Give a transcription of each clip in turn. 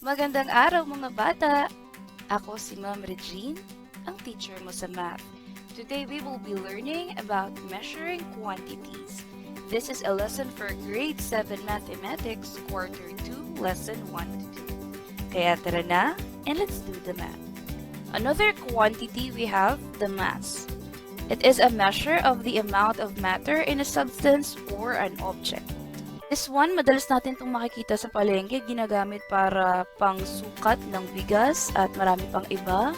Magandang araw mga bata! Ako si Ma'am Regine, ang teacher mo sa math. Today we will be learning about measuring quantities. This is a lesson for Grade 7 Mathematics, Quarter 2, Lesson 1 to 2. Kaya tara na, and let's do the math. Another quantity we have, the mass. It is a measure of the amount of matter in a substance or an object. This one, madalas natin itong makikita sa palengke, ginagamit para pangsukat ng bigas at marami pang iba.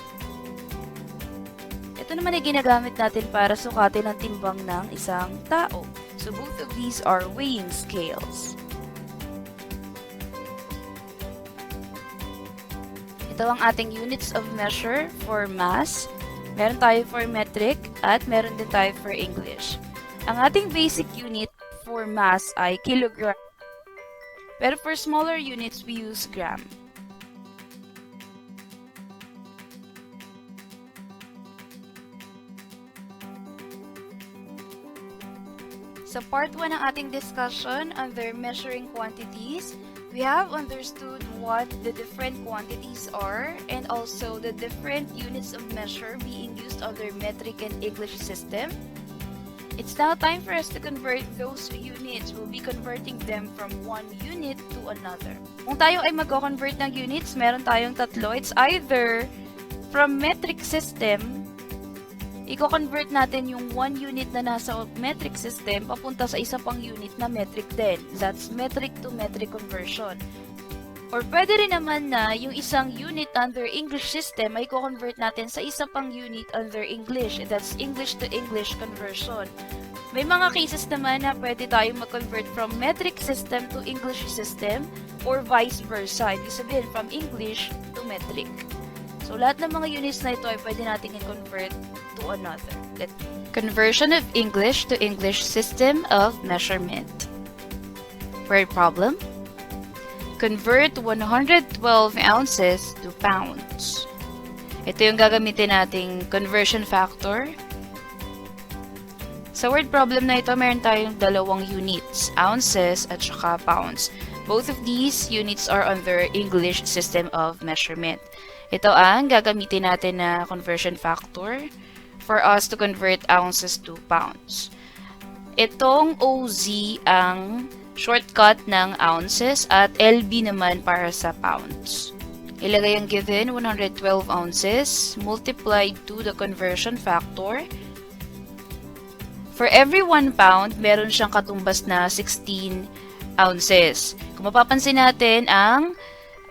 Ito naman ay ginagamit natin para sukatin ang timbang ng isang tao. So both of these are weighing scales. Ito ang ating units of measure for mass. Meron tayo for metric at meron din tayo for English. Ang ating basic unit for mass ay kilogram. Pero for smaller units, we use gram. Sa part 1 ng ating discussion under measuring quantities, we have understood what the different quantities are and also the different units of measure being used under metric and English system. It's now time for us to convert those units. We'll be converting them from one unit to another. Kung tayo ay mag-convert ng units, meron tayong tatlo. It's either from metric system, i-convert natin yung 1 unit na nasa metric system papunta sa isa pang unit na metric din. That's metric to metric conversion. Or pwede rin naman na yung isang unit under English system ay i-convert natin sa isa pang unit under English. That's English to English conversion. May mga cases naman na pwede tayong mag-convert from metric system to English system or vice versa. Ibig sabihin from English to metric. So lahat ng mga units na ito ay pwede natin i-convert to another. Conversion of English to English system of measurement. Word problem. Convert 112 ounces to pounds. Ito yung gagamitin nating conversion factor. Sa word problem na ito, meron tayong dalawang units, ounces at saka pounds. Both of these units are under English system of measurement. Ito ang gagamitin natin na conversion factor for us to convert ounces to pounds. Itong OZ ang shortcut ng ounces at LB naman para sa pounds. Ilagay ang given 112 ounces multiplied to the conversion factor. For every 1 pound, meron siyang katumbas na 16 ounces. Kung mapapansin natin, ang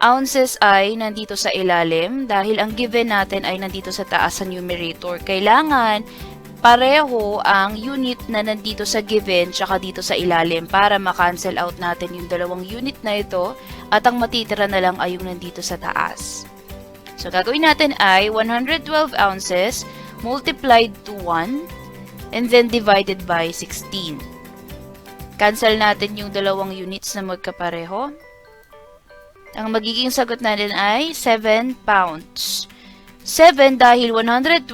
ounces ay nandito sa ilalim dahil ang given natin ay nandito sa taas sa numerator. Kailangan pareho ang unit na nandito sa given tsaka dito sa ilalim para ma-cancel out natin yung dalawang unit na ito at ang matitira na lang ay yung nandito sa taas. So, gagawin natin ay 112 ounces multiplied to 1 and then divided by 16. Cancel natin yung dalawang units na magkapareho. Ang magiging sagot natin ay 7 pounds. 7 dahil 112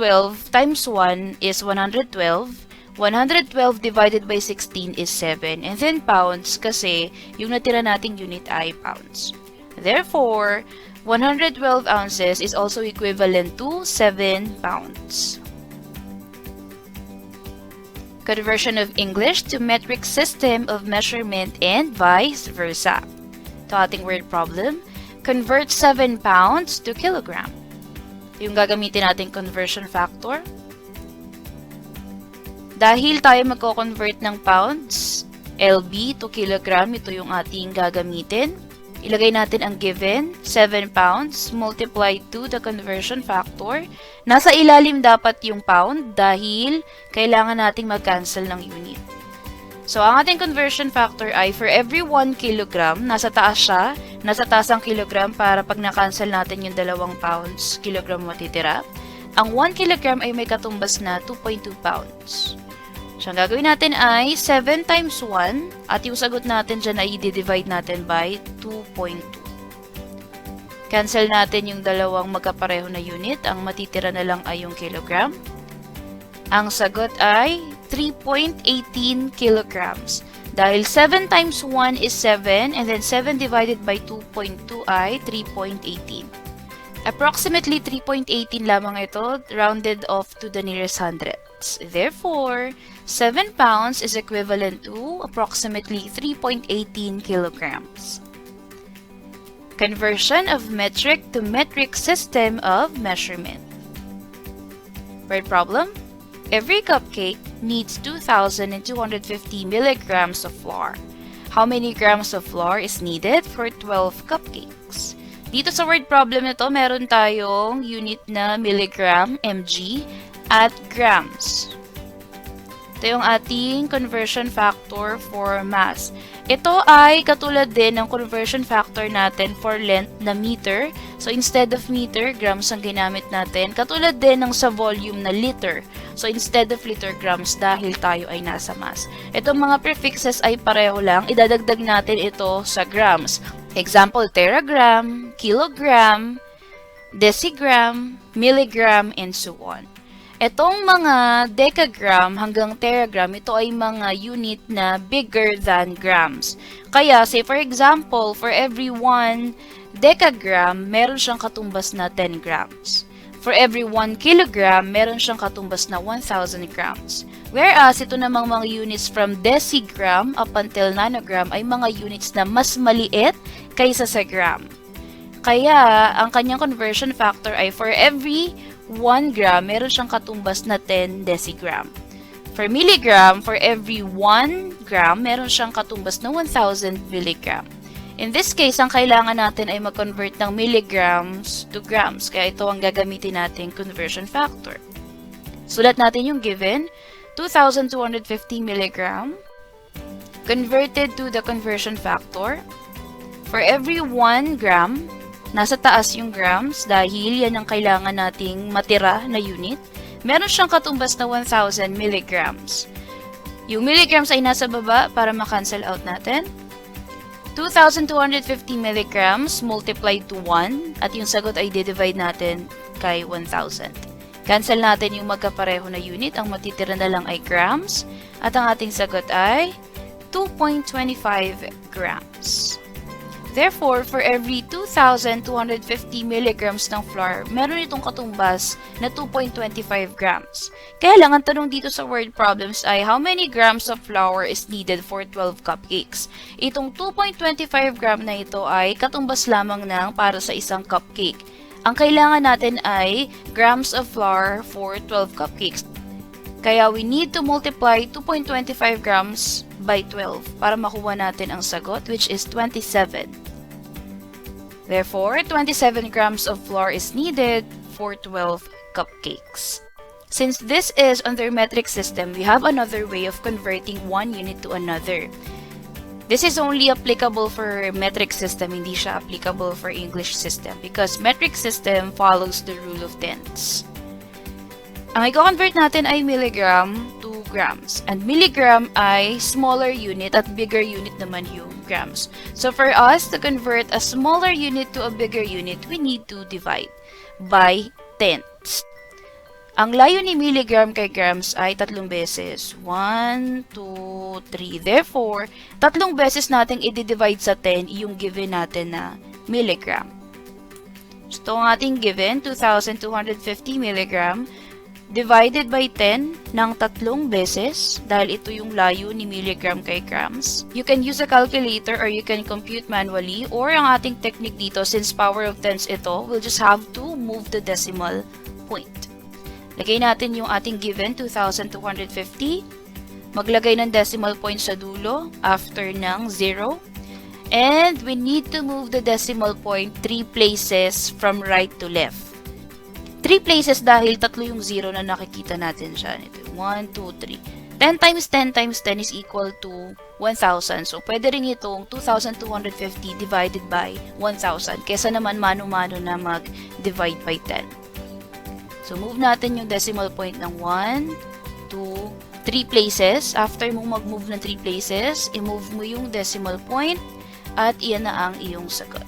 times 1 is 112. 112 divided by 16 is 7. And then pounds kasi yung natira nating unit ay pounds. Therefore, 112 ounces is also equivalent to 7 pounds. Conversion of English to metric system of measurement and vice versa. Ito ating word problem. Convert 7 pounds to kilogram. Yung gagamitin natin conversion factor. Dahil tayo magko-convert ng pounds, LB to kilogram, ito yung ating gagamitin. Ilagay natin ang given, 7 pounds, multiplied to the conversion factor. Nasa ilalim dapat yung pound dahil kailangan nating mag-cancel ng unit. So, ang ating conversion factor ay for every 1 kilogram, nasa taas siya, nasa taas ang kilogram para pag na-cancel natin yung 2 pounds, kilogram matitira. Ang 1 kilogram ay may katumbas na 2.2 pounds. So, ang gagawin natin ay 7 times 1 at yung sagot natin dyan ay i-divide natin by 2.2. Cancel natin yung dalawang magkapareho na unit. Ang matitira na lang ay yung kilogram. Ang sagot ay 3.18 kilograms. Dahil 7 times 1 is 7, and then 7 divided by 2.2 ay 3.18. Approximately 3.18 lamang ito, rounded off to the nearest hundredths. Therefore, 7 pounds is equivalent to approximately 3.18 kilograms. Conversion of metric to metric system of measurement. Word problem? Every cupcake needs 2,250 milligrams of flour. How many grams of flour is needed for 12 cupcakes? Dito sa word problem na to, meron tayong unit na milligram, mg, at grams. Ito yung ating conversion factor for mass. Ito ay katulad din ng conversion factor natin for length na meter. So, instead of meter, grams ang ginamit natin. Katulad din ng sa volume na liter. So, instead of liter, grams dahil tayo ay nasa mass. Itong mga prefixes ay pareho lang. Idadagdag natin ito sa grams. Example, teragram, kilogram, decigram, milligram, and so on. Itong mga decagram hanggang teragram, ito ay mga unit na bigger than grams. Kaya, say for example, for every 1 decagram, meron siyang katumbas na 10 grams. For every 1 kilogram, meron siyang katumbas na 1,000 grams. Whereas, ito namang mga units from decigram up until nanogram ay mga units na mas maliit kaysa sa gram. Kaya, ang kanyang conversion factor ay for every 1 gram, meron siyang katumbas na 10 decigram. For milligram, for every 1 gram, meron siyang katumbas na 1,000 milligram. In this case, ang kailangan natin ay mag-convert ng milligrams to grams. Kaya ito ang gagamitin natin conversion factor. Sulat natin yung given, 2,250 milligram, converted to the conversion factor. For every 1 gram, nasa taas yung grams dahil yan ang kailangan nating matira na unit. Meron siyang katumbas na 1,000 milligrams. Yung milligrams ay nasa baba para ma-cancel out natin. 2,250 milligrams multiplied to 1 at yung sagot ay divide natin kay 1,000. Cancel natin yung magkapareho na unit. Ang matitira na lang ay grams at ang ating sagot ay 2.25 grams. Therefore, for every 2,250 milligrams ng flour, meron itong katumbas na 2.25 grams. Kaya lang, ang tanong dito sa word problems ay how many grams of flour is needed for 12 cupcakes? Itong 2.25 gram na ito ay katumbas lamang ng para sa isang cupcake. Ang kailangan natin ay grams of flour for 12 cupcakes. Kaya we need to multiply 2.25 grams by 12 para makuha natin ang sagot, which is 27. Therefore, 27 grams of flour is needed for 12 cupcakes. Since this is under metric system, we have another way of converting one unit to another. This is only applicable for metric system, hindi siya applicable for English system because metric system follows the rule of tenths. Ang i-convert natin ay milligram to grams. And milligram ay smaller unit at bigger unit naman yung grams. So for us to convert a smaller unit to a bigger unit, we need to divide by tenths. Ang layo ni milligram kay grams ay 3 beses. 1, 2, 3. Therefore, 3 beses natin i-divide sa 10 yung given natin na milligram. So, ang ating given, 2,250 milligram, divided by 10 ng 3 beses dahil ito yung layo ni milligram kay grams. You can use a calculator or you can compute manually or ang ating technique dito, since power of tens ito, we'll just have to move the decimal point. Lagay natin yung ating given, 2,250. Maglagay ng decimal point sa dulo after ng 0. And we need to move the decimal point 3 places from right to left. 3 places dahil 3 yung 0 na nakikita natin siya. 1, 2, 3. 10 times 10 times 10 is equal to 1,000. So, pwede rin itong 2,250 divided by 1,000. Kesa naman mano-mano na mag-divide by 10. So, move natin yung decimal point ng 1, 2, 3 places. After mong mag-move ng 3 places, i-move mo yung decimal point at iyan na ang iyong sagot.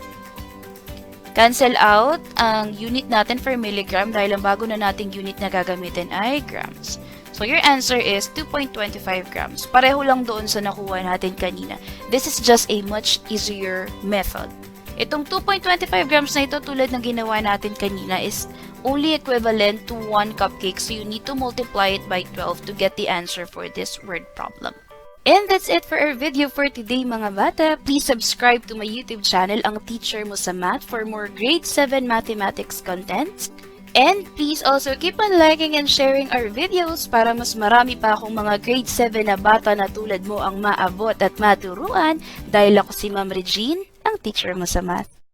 Cancel out ang unit natin for milligram dahil ang bago na nating unit na gagamitin ay grams. So your answer is 2.25 grams. Pareho lang doon sa nakuha natin kanina. This is just a much easier method. Itong 2.25 grams na ito, tulad ng ginawa natin kanina, is only equivalent to 1 cupcake. So you need to multiply it by 12 to get the answer for this word problem. And that's it for our video for today, mga bata. Please subscribe to my YouTube channel, Ang Teacher Mo sa Math, for more grade 7 mathematics content. And please also keep on liking and sharing our videos para mas marami pa akong mga grade 7 na bata na tulad mo ang maabot at maturuan, dahil ako si Ma'am Regine, ang teacher mo sa math.